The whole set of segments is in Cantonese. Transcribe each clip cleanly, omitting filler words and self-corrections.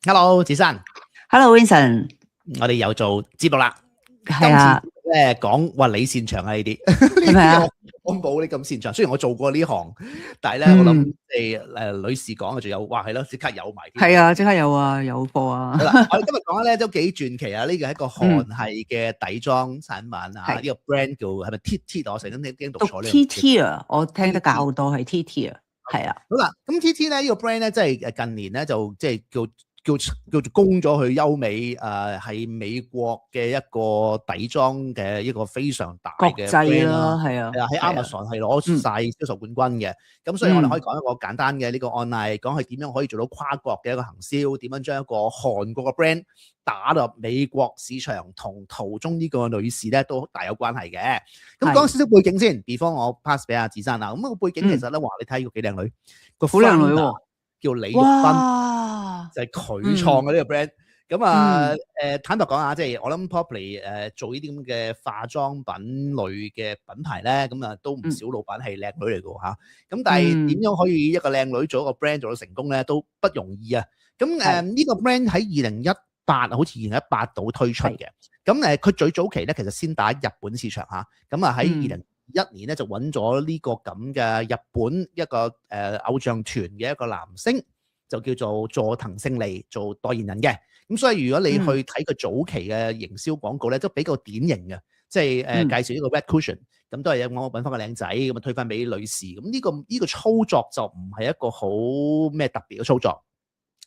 Hello，子珊。Hello Vincent，我哋又做節目啦。係啊，今次咧講話你擅長啊呢啲，係咪啊？我冇你咁擅長。雖然我做過呢行，但係咧我諗女士講嘅仲有，哇係咯，即刻有埋添。係啊，即刻有啊，有貨啊。好啦，我哋今日講咧都幾傳奇啊！呢個係一個韓系嘅底妝產品啊，呢個 brand 叫係咪 TT？我成日聽讀錯呢個。TT 啊，我聽得較多係 TT 啊，係啊。好啦，咁 TT 咧呢個 brand 咧，即係近年咧就即係叫做攻咗去歐美，係美國嘅一個底妝嘅一個非常大嘅 brand 啦，係啊，喺 Amazon 係攞晒銷售冠軍嘅。咁所以我哋可以講一個簡單嘅呢個案例，講佢點樣可以做到跨國嘅一個行銷，點樣將一個韓國嘅 brand 打入美國市場，同途中呢個女士咧都大有關係嘅。咁講少少背景先 ，before 我 pass 俾阿子珊啦。咁個背景其實咧話你睇個幾靚女，個好靚女喎，叫李玉芬。就係佢創嘅呢個 brand，咁坦白講下，即係我諗 Poppy 做呢啲咁嘅化妝品類嘅品牌咧，咁都唔少老闆係靚女嚟嘅嚇。咁但係點樣可以一個靚女做一個 brand 做到成功咧，都不容易啊。咁呢個 brand 喺2018好似2018度推出嘅。咁佢最早期咧其實先打日本市場嚇，咁喺2021年咧就揾咗呢個咁嘅日本一個偶像團嘅一個男星。就叫做佐藤勝利做代言人嘅，咁所以如果你去睇佢早期嘅營銷廣告咧，都比較典型嘅，即係介紹呢個 Red Cushion，咁都係我揾翻個靚仔咁啊推翻俾女士，咁呢個操作就唔係一個好咩特別嘅操作。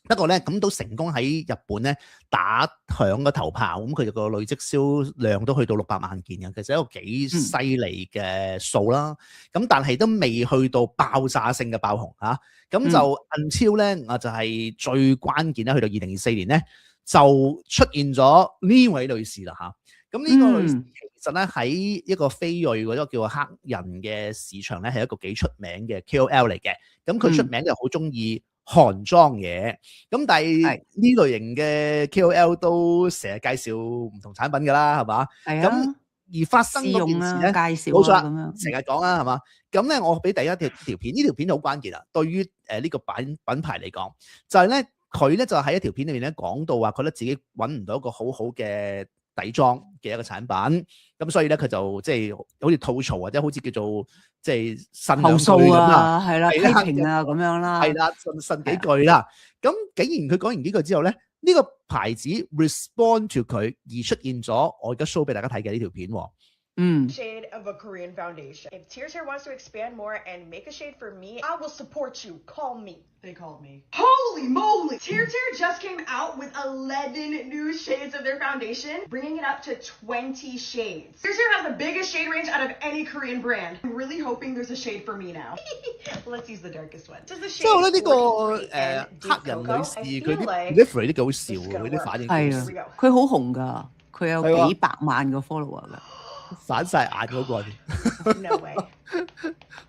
不過咧，咁都成功喺日本咧打響個頭炮，咁佢個累積銷量都去到600萬件嘅，其實一個幾犀利嘅數啦。咁但係都未去到爆炸性嘅爆紅嚇，咁就until咧就係最關鍵咧，去到2024年咧就出現咗呢位女士啦嚇。咁呢個女士其實咧喺一個非裔或者叫做黑人嘅市場咧係一個幾出名嘅 KOL 嚟嘅，咁佢出名就好中意韓妝嘢，咁但係呢類型嘅 KOL 都成日介紹唔同產品㗎啦，係嘛？係啊。咁而發生嗰件事咧，介紹冇錯啦，咁樣成日講啦，係嘛？咁咧，我俾第一條片，呢條片好關鍵啊！對於呢個品牌嚟講，就係咧佢咧就喺一條片裏面咧講到話，覺得自己揾唔到一個好好嘅底妝嘅一個產品，咁所以咧佢就即係好似吐槽或者好似叫做即係呻兩句咁啦，係啦，批評啊咁樣啦，係啦，呻幾句啦。咁竟然佢講完幾句之後咧，呢個牌子 respond to 佢而出現咗，我而家 show 俾大家睇嘅呢條片。Shade of a Korean foundation. If Tears Hair wants to expand more and make a shade for me, I will support you. Call me. They called me. Holy moly! Tears Hair just came out with 11 new shades of their foundation, bringing it up to 20 shades. Tears Hair has the biggest shade range out of any Korean brand. I'm really hoping there's a shade for me now. Let's use the darkest one. 即係我覺得呢個黑人女士佢啲 delivery 都幾好笑喎，佢啲反應係啊，佢好紅㗎，佢有幾百萬個 follower 㗎。反晒眼嗰個 No way.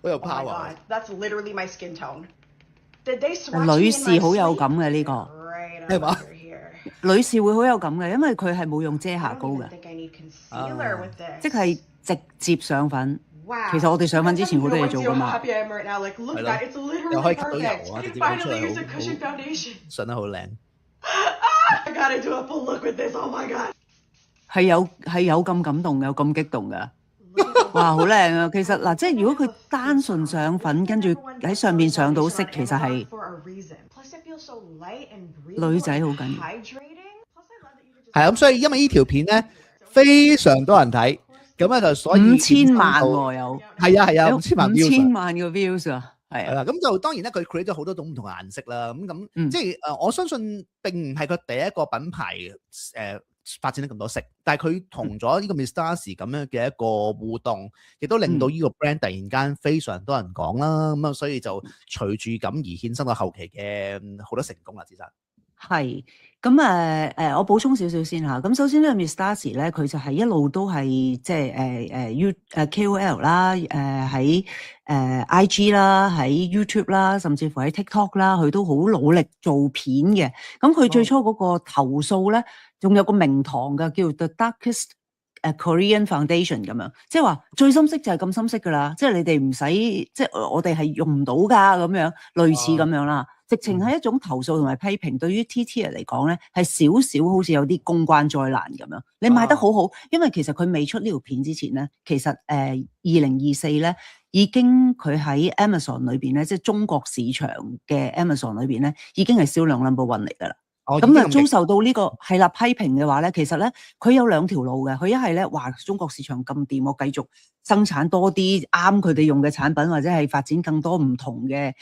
好有 power. Oh my god, that's literally my skin tone. Did they swatch 女士好有感嘅呢個，係嘛？女士會好有感嘅，因為佢係冇用遮瑕膏嘅，即係直接上粉。其實我哋上粉之前好多嘢做㗎嘛。係咯，又可以吸到油啊，直接攞出嚟好上得好靚。I gotta do a full look with this. Oh my god. 係有咁感動嘅，有咁激動嘅，哇，好靚啊！其實嗱，即係如果佢單純上粉，跟住喺上面上到色，其實係女仔好緊要。係咁，所以因為呢條片咧非常多人睇，咁咧就所以5000萬喎有。係啊，5000萬個 views 啊！係啦，咁就當然咧，佢 create 咗好多種唔同嘅顏色啦。咁即係我相信並唔係佢第一個品牌發展得咁多色，但係佢同咗呢個 Miss Darcy 咁樣嘅一個互動，亦都令到呢個 brand 突然間非常多人講啦。咁所以就隨住咁而衍生到後期嘅好多成功啦，其實。係，咁我補充少少先嚇。咁首先呢個 Miss Darcy 咧，佢就係一路都係即係KOL 啦，喺IG 啦，喺 YouTube 啦，甚至乎喺 TikTok 啦，佢都好努力做片嘅。咁佢最初嗰個投訴咧，仲有個名堂嘅，叫 The Darkest Korean Foundation 咁樣，即係話最深色就係咁深色㗎啦，即係你哋唔使，即係我哋係用唔到㗎咁樣，類似咁樣啦。直情係一種投訴同埋批評。對於 TTR 嚟講咧，係少少好似有啲公關災難咁樣。你賣得好好，因為其實佢未出呢條片之前咧，其實2024咧已經佢喺 Amazon 裏邊咧，即係中國市場嘅 Amazon 裏邊咧，已經係銷量 number one 嚟㗎啦。咁啊，遭受到呢個係啦批評嘅話咧，其實咧佢有兩條路嘅。佢一係咧話中國市場咁掂，我繼續生產多啲啱佢哋用嘅產品，或者係發展更多唔同嘅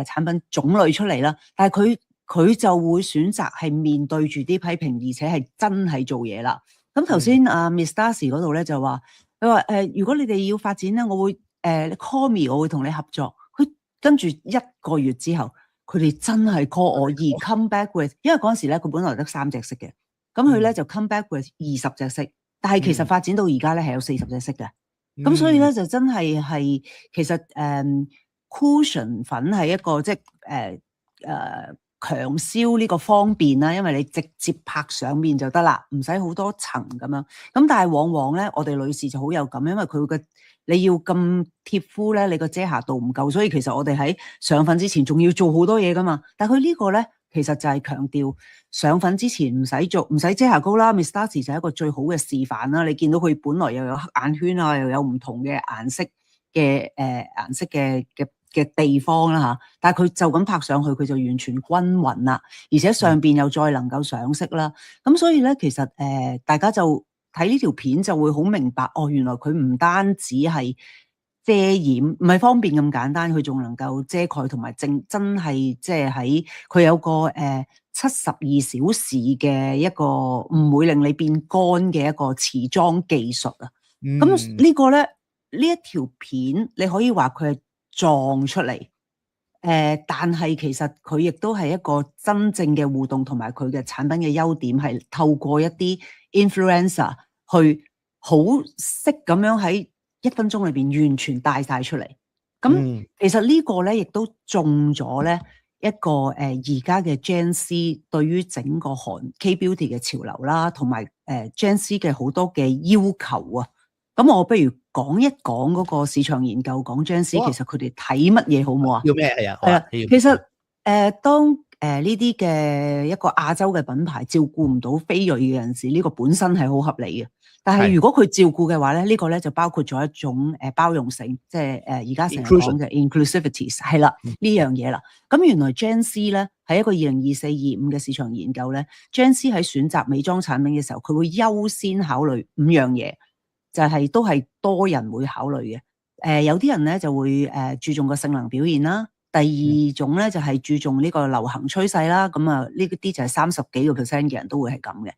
產品種類出嚟啦。但係佢就會選擇係面對住啲批評，而且係真係做嘢啦。咁頭先Miss Darcy 嗰度咧就話，佢話如果你哋要發展咧，我會call me，我會同你合作。佢跟住1個月之後。佢哋真係 call 我而 come back with， 因為嗰陣時咧佢本來得3隻色嘅，咁佢咧就 come back with 20隻色，但係其實發展到而家咧係有40隻色嘅，咁所以咧就真係其實cushion 粉係一個即係強銷呢個方便啦，因為你直接拍上面就得啦，唔使好多層咁樣。咁但係往往咧，我哋女士就好有感，因為佢嘅你要咁貼膚咧，你個遮瑕度唔夠，所以其實我哋喺上粉之前仲要做好多嘢噶嘛。但係佢呢個咧，其實就係強調上粉之前唔使遮瑕膏啦。Miss Darcy 就係一個最好嘅示範啦。你見到佢本來又有黑眼圈啊，又有唔同嘅顏色嘅地方啦嚇，但係佢就咁拍上去，佢就完全均勻啦，而且上邊又再能夠上色啦。咁所以咧，其實大家就睇呢條片就會好明白，哦，原來佢唔單止係遮掩，唔係方便咁簡單，佢仲能夠遮蓋同埋真係即係喺佢有個72小時嘅一個唔會令你變乾嘅一個持妝技術啊。咁呢個咧，呢一條片你可以話佢係撞出嚟，但係其實佢亦都係一個真正嘅互動，同埋佢嘅產品嘅優點係透過一啲 influencer 去好識咁樣喺1分鐘裏邊完全帶晒出嚟。咁其實呢個咧亦都中咗咧一個而家嘅 Gen Z 對於整個韓 K-beauty 嘅潮流啦，同埋Gen Z 嘅好多嘅要求啊。咁我不如講一講嗰個市場研究，講 Gen Z 其實佢哋睇乜嘢好唔好啊？要咩係啊？係啊，其實當呢啲嘅一個亞洲嘅品牌照顧唔到非裔嘅人士，呢個本身係好合理嘅。但係如果佢照顧嘅話咧，呢個咧就包括咗一種包容性，即係而家成日講嘅 inclusivities 係啦呢樣嘢啦。咁原來 Gen Z 咧係一個2024-25嘅市場研究咧，Gen Z 喺選擇美妝產品嘅時候，佢會優先考慮5樣嘢。就係都係多人會考慮嘅，有啲人咧就會注重個性能表現啦。第二種咧就係注重呢個流行趨勢啦。咁啊呢啲就係30幾個% 嘅人都會係咁嘅。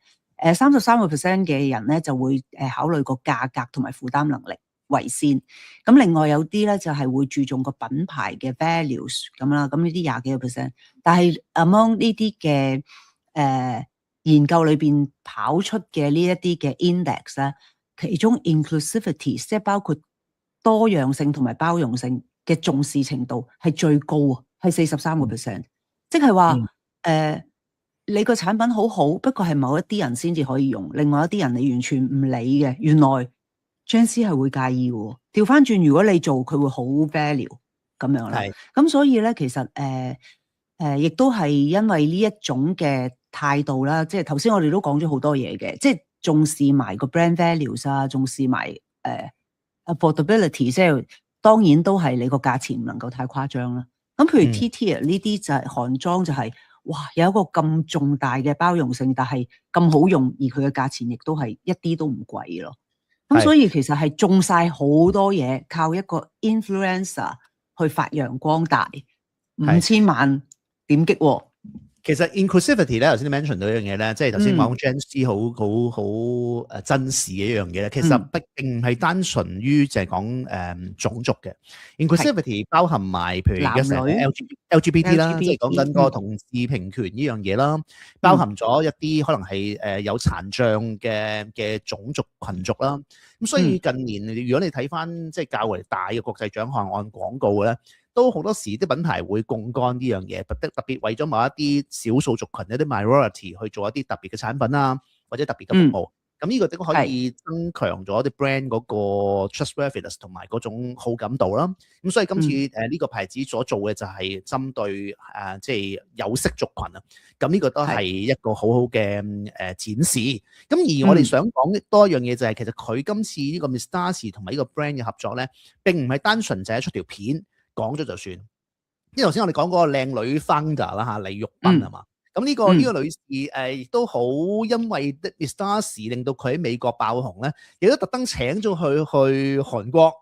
33% 嘅人咧就會考慮個價格同埋負擔能力為先。咁另外有啲咧就係會注重個品牌嘅 values 咁啦。咁呢啲20幾個%，但係 among 呢啲嘅研究裏邊跑出嘅呢一啲嘅 index 咧。其中 inclusivity 即係包括多樣性同埋包容性嘅重視程度係最高啊，係43%。即係話你個產品好好，不過係某一啲人先至可以用，另外一啲人你完全唔理嘅。原來 Gen Z 係會介意嘅。調翻轉，如果你做，佢會好 value 咁樣啦。咁所以咧，其實亦都係因為呢一種嘅態度啦。即係頭先我哋都講咗好多嘢嘅，即係。重視埋個 brand values 啊，重視埋affordability， 即係當然都係你個價錢唔能夠太誇張啦。咁譬如 TTR 呢啲就係韓妝就係哇有一個咁重大嘅包容性，但係咁好用，而佢嘅價錢亦都係一啲都唔貴咯。咁所以其實係中晒好多嘢，靠一個 influencer 去發揚光大，5000萬點擊喎。其實 inclusivity 咧，頭先你 mention 到一樣嘢咧，即係頭先講 Gen Z 好珍視嘅一樣嘢咧。其實並唔係單純於就係講種族嘅 inclusivity，包含埋譬如而家成個 LGBT 啦，即係講緊個同志平權呢樣嘢啦，包含咗一啲可能係有殘障嘅種族群族啦。咁所以近年如果你睇翻即係較為大嘅國際獎項按廣告嘅咧，都好多時啲品牌會槓桿呢樣嘢，特別為咗某一啲少數族群一啲 minority 去做一啲特別嘅產品啊，或者特別嘅服務。咁呢個都可以增強咗啲 brand 嗰個 trustworthiness 同埋嗰種好感度啦。咁所以今次呢個牌子所做嘅就係針對即係有色族群啊。咁呢個都係一個好好嘅展示。咁而我哋想講多一樣嘢就係，其實佢今次呢個 Miss Darcy 同埋呢個 brand 嘅合作咧，並唔係單純就係出條片講咗就算。因為頭先我哋講嗰個靚女 founder 啦李玉斌係嘛？咁呢個女士亦都好，因為 Miss Darcy 令到佢喺美國爆紅咧，亦都特登請咗佢去韓國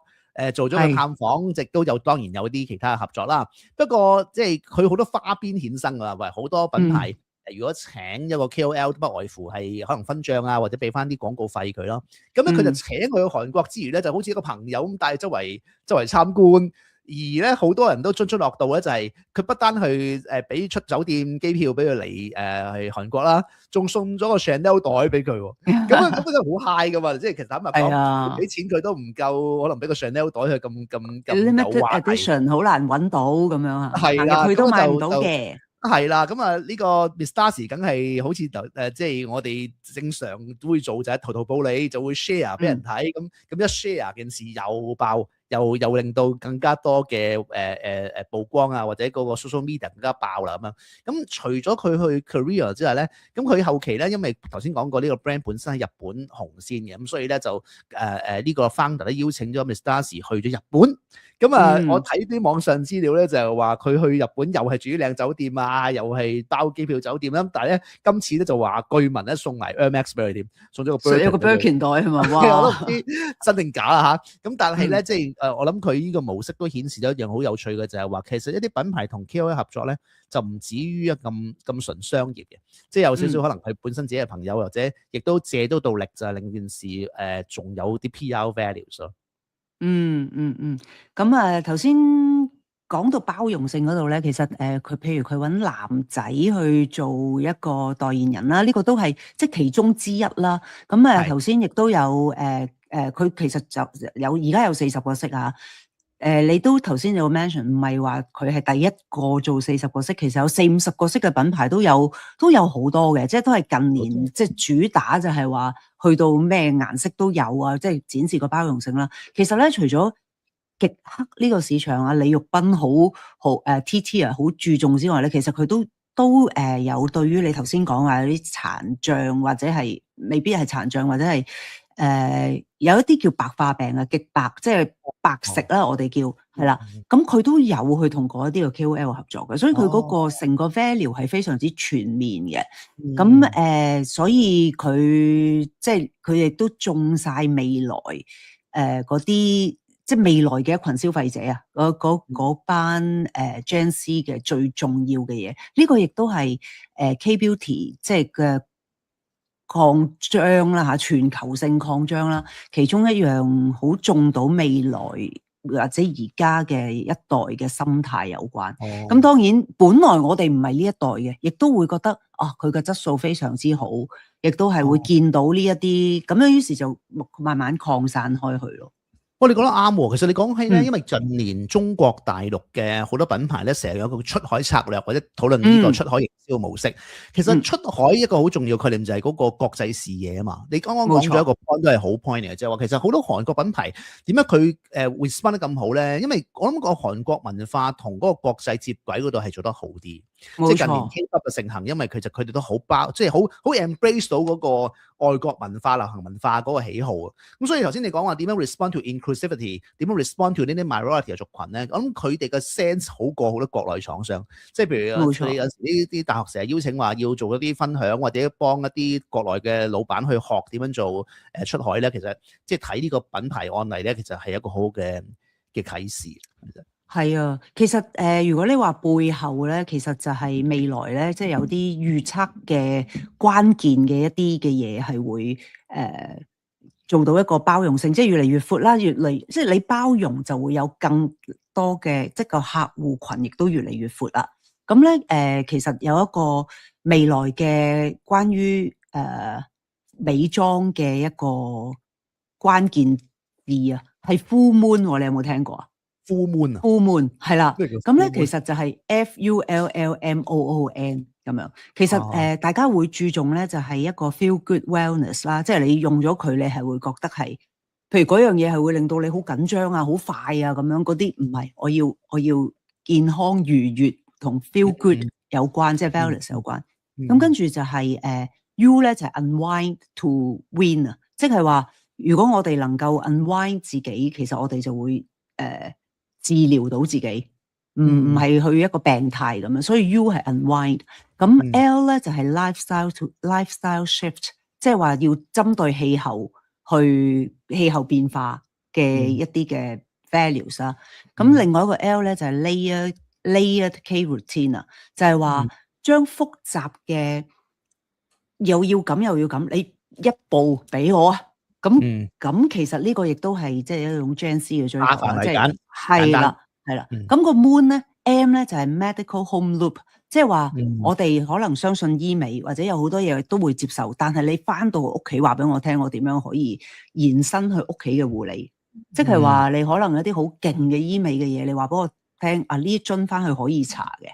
做咗個探訪，亦都有當然有啲其他嘅合作啦。不過即係佢好多花邊衍生㗎，喂好多品牌如果請一個 KOL 都不外乎係可能分賬啊，或者俾翻啲廣告費佢咯。咁咧佢就請佢去韓國之餘咧，就好似一個朋友咁帶周圍參觀。而咧好多人都津津樂道咧，就係佢不單去俾出酒店機票俾佢嚟去韓國啦，仲送咗個 Chanel 袋俾佢喎。咁真係好 high 噶嘛！即係其實坦白講，俾錢佢都唔夠，可能俾個 Chanel 袋佢咁 limited edition 好難揾到咁樣啊。係啦，佢都買唔到嘅。係啦，咁呢個 Miss Darcy 梗係好似即係我哋正常都會做就係淘寶你就會 share 俾人睇，咁一 share 件事又爆。又令到更加多嘅曝光啊，或者嗰個 social media 更加爆啦咁樣。咁除咗佢去 Korea 之外咧，咁佢後期咧，因為頭先講過呢個 brand 本身喺日本紅先嘅，咁所以咧就呢個 founder 咧邀請咗 Miss Darcy 去咗日本。咁我睇啲網上資料咧，就係話佢去日本又係住啲靚酒店啊，又係包機票酒店啦。但係咧今次咧就話據聞咧送埋 Air Max 俾佢添，送咗個 Birkin 袋係嘛？哇！我都唔知真定假啦嚇。咁但係咧即係我諗佢呢個模式都顯示咗一樣好有趣嘅，就係話其實一啲品牌同 KOL 合作咧，就唔止於咁純商業嘅，即係有少少可能佢本身自己嘅朋友，或者亦都借到力，就係令件事仲有啲 PR values 咯。咁頭先講到包容性嗰度咧，其實佢譬如佢揾男仔去做一個代言人啦，呢個都係即係其中之一啦。咁頭先亦都有佢其實就有而家有40個色啊。你都頭先有 mention， 唔係話佢係第一個做40個色，其實有40-50個色嘅品牌都有好多嘅，即係都係近年即係主打就係話去到咩顏色都有啊，即係展示個包容性啦。其實咧，除咗極黑呢個市場啊，李玉斌好TT 啊，好注重之外咧，其實佢都有對於你頭先講話有啲殘障或者係未必係殘障或者係有一啲叫白化病啊，極白即係白食啦，我哋叫係啦。咁佢都有去同嗰一啲嘅 KOL 合作嘅，所以佢嗰個成個 value 係非常之全面嘅。咁所以佢即係佢亦都中晒未來嗰啲即係未來嘅一群消費者啊，嗰班Gen Z 嘅最重要嘅嘢，呢個亦都係K-beauty 即係嘅擴張啦嚇，全球性擴張啦，其中一樣好中到未來或者而家嘅一代嘅心態有關。咁當然，本來我哋唔係呢一代嘅，亦都會覺得佢嘅質素非常之好，亦都係會見到呢一啲咁樣，於是就慢慢擴散開去咯。你講得啱喎，其實你講起咧，因為近年中國大陸嘅好多品牌咧，成日有個出海策略或者討論呢個出海營銷模式。其實出海一個好重要概念就係嗰個國際視野啊嘛。你剛剛講咗一個 point 都係好 point 嚟嘅，即係話其實好多韓國品牌點解佢會 respond 得咁好咧？因為我諗個韓國文化同嗰個國際接軌嗰度係做得好啲。即係近年 K-pop 嘅盛行，因為其實佢哋都好即係好 embrace 到嗰個外國文化、流行文化嗰個喜好啊。咁所以頭先你講話點樣 respond to inclusivity， 點樣 respond to 呢啲 minority 嘅族群咧？我諗佢哋嘅 sense 好過好多國內廠商。即係譬如有時呢啲大學成日邀請話要做一啲分享，或者幫一啲國內嘅老闆去學點樣做出海咧。其實即係睇呢個品牌案例咧，其實係一個好好嘅啟示。係啊，其實如果你話背後咧，其實就係未來咧，即係有啲預測嘅關鍵嘅一啲嘅嘢係會做到一個包容性，即係越嚟越闊啦，即係你包容就會有更多嘅，即係個客戶群亦都越嚟越闊啦。咁咧其實有一個未來嘅關於美妝嘅一個關鍵字啊，係 full moon，你有冇聽過啊？Full moon 啊， full moon 係啦，咁咧其實就係 FULLMOON，咁樣。其實大家會注重咧就係一個 feel good wellness 啦，即係你用咗佢，你係會覺得係，譬如嗰樣嘢係會令到你好緊張啊、好快啊咁樣，嗰啲唔係，我要健康愉悅同 feel good 有關，即係 wellness 有關。咁跟住就係U 咧就係 unwind to win 啊，即係話如果我哋能夠 unwind 自己，其實我哋就會治療到自己。唔係去一個病態咁樣，所以 U 係 unwind。咁 L 咧就係 lifestyle shift， 即係話要針對氣候變化嘅一啲嘅 values 啦。咁另外一個 L 咧就係 layered K routine 啊，就係話將複雜嘅又要咁又要咁，你一步俾我啊。咁其實呢個亦都係即係一種 Gen Z 嘅追求啦，即係係啦。係啦，咁個 moon 咧 ，M 咧就係 medical home loop， 即係話我哋可能相信醫美或者有好多嘢都會接受，但係你翻到屋企話俾我聽，我點樣可以延伸去屋企嘅護理？即係話你可能有啲好勁嘅醫美嘅嘢，你話俾我聽啊，呢樽翻去可以搽嘅，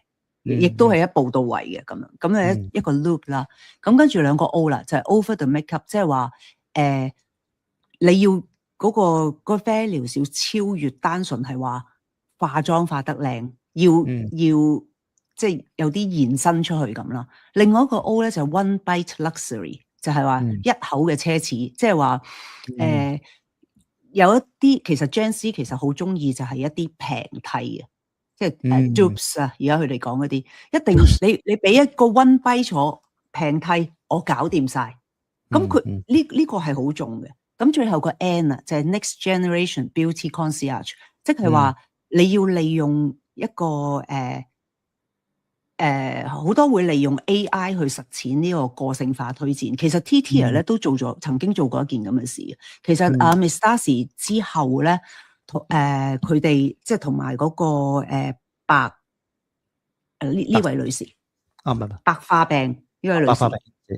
亦都係一步到位嘅咁樣，咁係一個 loop 啦。咁跟住兩個 O 啦，就係 over the makeup， 即係話你要嗰個 values 要超越單純係話。化妝化得靚，要即係有啲延伸出去咁啦。另外一個 O 咧就係 one bite luxury， 就係話一口嘅奢侈，即係話有一啲其實 Gen Z 其實好中意就係一啲平替嘅，即係dupes 啊，而家佢哋講嗰啲，一定你俾一個 one bite 坐平替，我搞掂晒。咁佢呢個係好重嘅。咁最後個 N 啊就係 next generation beauty concierge， 即係話。你要利用一個好多會利用 AI 去實踐呢個個性化推薦。其實 TTR 咧都曾經做過一件咁嘅事嘅。其實Miss Darcy 之後咧，佢哋即係同埋嗰個呢位女士白化病呢位女士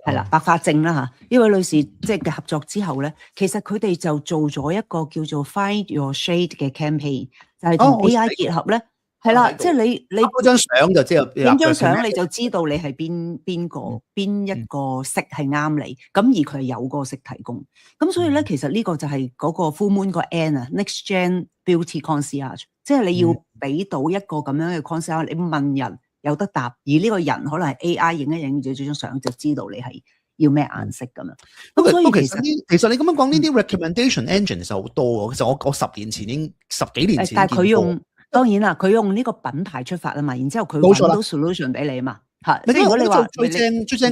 係啦，白化症啦嚇，呢位女士即係嘅合作之後咧，其實佢哋就做咗一個叫做 Find Your Shade 嘅 campaign。就係同 AI 結合咧，係啦，即係你嗰張相就即係影張相你就知道你係邊一個色係啱你，咁而佢係有個色提供，咁所以咧其實呢個就係嗰個 Full Moon 個 N 啊 ，Next Gen Beauty Concierge， 即係你要俾到一個咁樣嘅 concierge， 你問人有得答，而呢個人可能係 AI 影一影住張相就知道你係要咩顏色咁樣。咁所以其實你咁樣講呢啲 recommendation engine 其實好多喎。其實我10年前已經10幾年前，但係佢用當然啦，佢用呢個品牌出發啊嘛，然之後佢揾到 solution 俾你啊嘛。即係如果你話最正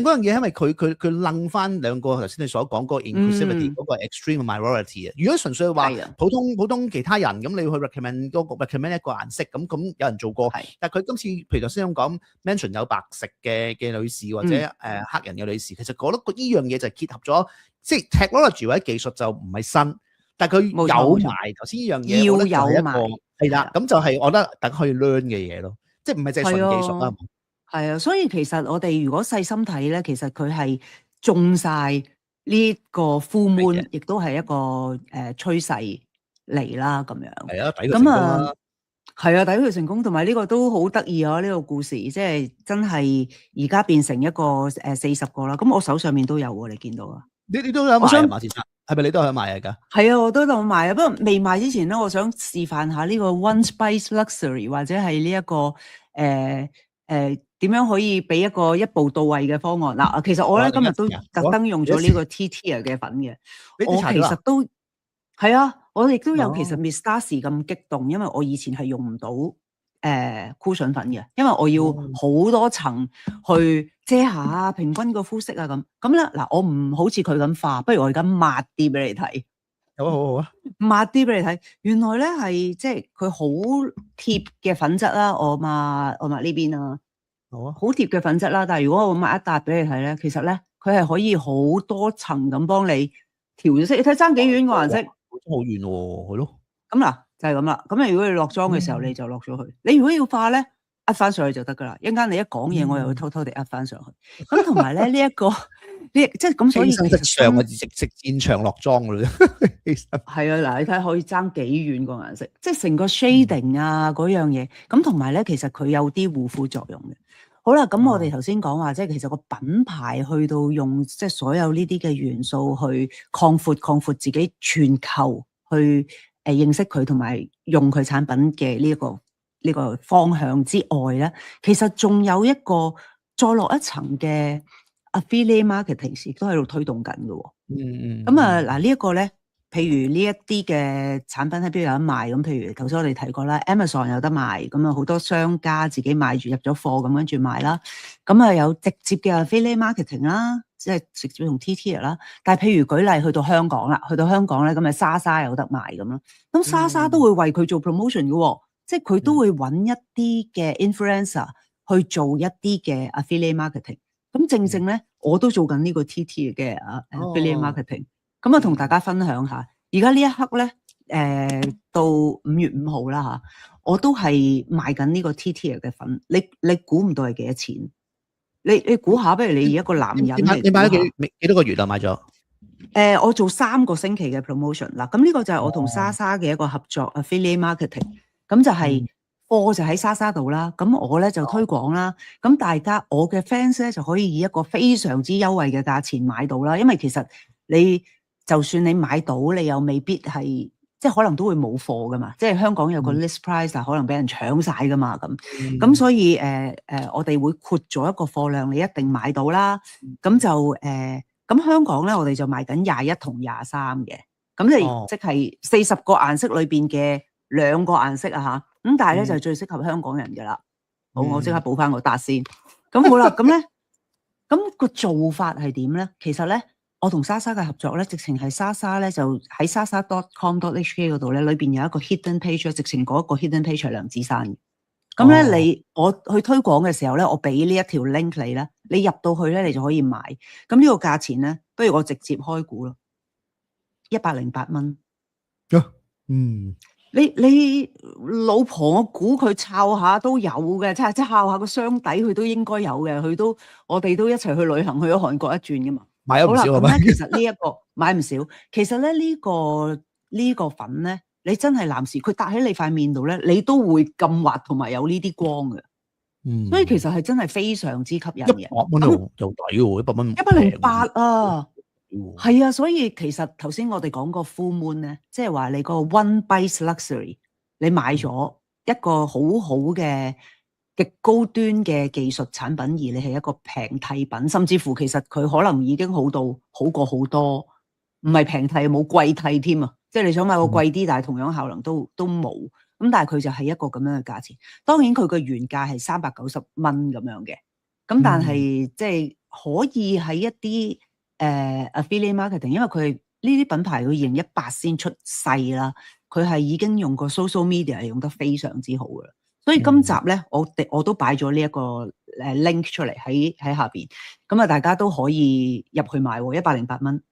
嗰樣嘢，因為佢掕翻兩個頭先你所講嗰個 inclusivity 嗰個 extreme minority 啊。如果純粹話普通其他人咁，你要去 recommend 一個顏色咁有人做過，但係佢今次譬如頭先咁講 mention 有白色嘅女士或者黑人嘅女士，其實覺得呢樣嘢就係結合咗，即係 technology 或者技術就唔係新，但係佢有埋頭先呢樣嘢，要有埋係啦，咁就係我覺得大家可以 learn 嘅嘢咯，即係唔係淨係純技術啦。係啊，所以其實我哋如果細心睇咧，其實佢係中晒呢個 full moon，亦都係一個趨勢嚟啦，咁樣。係啊，抵佢成功啦。係啊，抵佢成功，同埋呢個都好得意啊！呢個故事即係真係而家變成一個40個啦。咁我手上面都有喎，你見到啊？你都有買啊？馬先生係咪你都有買啊？而家係啊，我都有買啊。不過未買之前咧，我想示範下呢個 One Spice Luxury 或者係呢一個點樣可以俾一個一步到位嘅方案嗱？其實我咧今日都特登用咗呢個 TTR 嘅粉嘅，我其實都係啊，我亦都有其實 Miss Darcy 咁激動，因為我以前係用唔到箍筍粉嘅，因為我要好多層去遮下平均個膚色啊咁咧嗱，我唔好似佢咁化，不如我而家抹啲俾你睇。好啊，抹啲俾你睇，原來咧係即係佢好貼嘅粉質啦，我抹呢邊啊。好貼嘅粉質啦，但係如果我抹一笪俾你睇咧，其實咧佢係可以好多層咁幫你調咗色，你睇爭幾遠個顏色，好遠喎，係咯。咁嗱就係咁啦。咁如果你落妝嘅時候，你就落咗去。你如果要化咧，壓翻上去就得噶啦。一陣間你一講嘢，我又會偷偷地壓翻上去。咁同埋咧呢一個即係咁，所以上嘅直戰場落妝噶啦。係啊，嗱，你睇可以爭幾遠個顏色，即係成個 shading 啊嗰樣嘢。咁同埋咧，其實佢有啲護膚作用嘅。好啦，咁我哋頭先講話，即係其實個品牌去到用即係所有呢啲嘅元素去擴闊自己全球去認識佢同埋用佢產品嘅呢個方向之外咧，其實仲有一個再落一層嘅 affiliate marketing 亦都喺度推動緊嘅喎。咁嗱呢一個咧。譬如呢一啲嘅產品喺邊度有得賣，咁譬如頭先我哋提過啦 ，Amazon 有得賣，咁啊好多商家自己買住入咗貨咁跟住賣啦，咁啊有直接嘅 affiliate marketing 啦，即係直接用 T-tier 啦。但係譬如舉例去到香港啦，咧咁啊莎莎有得賣咁咯，咁莎莎都會為佢做 promotion 嘅喎，即係佢都會揾一啲嘅 influencer 去做一啲嘅 affiliate marketing。咁正咧，我都做緊呢個 T-tier 嘅affiliate marketing。咁啊，同大家分享下，而家呢一刻咧，到5月5號啦嚇，我都係賣緊呢個 T-tier 嘅粉，你估唔到係幾多錢？你估下，不如你以一個男人你買咗幾多個月啊？買咗？我做3個星期嘅 promotion 嗱，咁呢個就係我同莎莎嘅一個合作 affiliate marketing，咁就係貨就喺莎莎度啦，咁我咧就推廣啦，咁大家我嘅 fans 咧就可以以一個非常之優惠嘅價錢買到啦，因為其實你就算你買到，你又未必係，即係可能都會冇貨噶嘛。即係香港有個 list price，但可能俾人搶晒噶嘛咁。咁所以我哋會括咗一個貨量，你一定買到啦。咁就咁香港咧，我哋就賣緊21同23嘅。咁即係40個顏色裏邊嘅2個顏色啊嚇。咁但係咧就最適合香港人噶啦。好，我即刻補翻個答先。咁好啦，咁咧，咁個做法係點咧？其實咧。我同莎莎嘅合作咧，直情係莎莎咧就喺莎莎 .com.hk 嗰度咧，裏邊有一個 hidden page，直情嗰一個 hidden page 係梁子珊嘅。咁咧我去推廣嘅時候咧，我俾呢一條 link 你咧，你入到去咧，你就可以買。咁呢個價錢咧，不如我直接開估咯，108蚊。你老婆，我估佢抄下都有嘅，即係抄下個箱底，佢都應該有嘅。我哋都一齊去旅行，去咗韓國一轉噶嘛。買咗唔少係咪？其實呢一個買唔少，其實咧呢個粉咧，你真係男士，佢搭喺你塊面度咧，你都會咁滑同埋有呢啲光嘅。所以其實係真係非常之吸引嘅。100蚊又抵喎，100蚊。108啊，係啊，所以其實頭先我哋講個 full moon 咧，即係話你個 One Bite Luxury，你買咗一個好好嘅。極高端嘅技術產品，而你係一個平替品，甚至乎其實佢可能已經好過好多，唔係平替冇貴替添啊！即係你想買個貴啲，但係同樣效能都冇，咁但係佢就係一個咁樣嘅價錢。當然佢個原價係390蚊咁樣嘅，咁但係即係可以喺一啲affiliate marketing，因為佢呢啲品牌佢2018先出世啦，佢係已經用過 social media 係用得非常之好嘅。所以今集咧，我都擺咗呢一個link 出嚟喺下邊，咁啊大家都可以入去買喎，108蚊。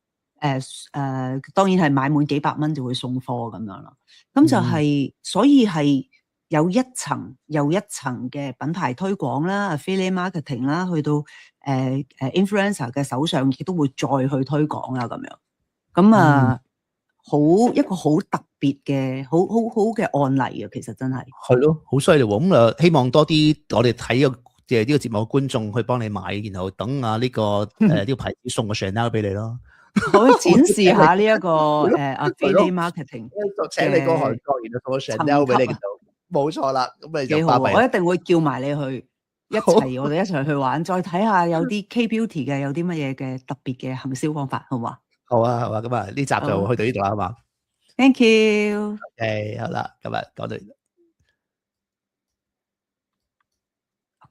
當然係買滿幾百蚊就會送貨咁樣啦。咁就係，所以係有一層又一層嘅品牌推廣啦 ，affiliate marketing 啦，去到influencer 嘅手上亦都會再去推廣啦咁樣。咁啊。一個好特別嘅好嘅案例啊，其實真係係咯，好犀利喎！咁希望多啲我哋睇呢個節目嘅觀眾去幫你買，然後等呢個呢個牌子送個 Chanel 俾你咯，可以展示下呢一個affiliate marketing，就請你過韓國，然後送個 Chanel 俾你，冇錯啦。咁你就巴閉，我一定會叫埋你去一齊，我哋一齊去玩，再睇下有啲 K Beauty 嘅有啲乜嘢嘅特別嘅行銷方法，好嘛？好啊，咁啊，呢集就去到呢度啦，好嘛？ Thank you。OK，好啦，今日講到。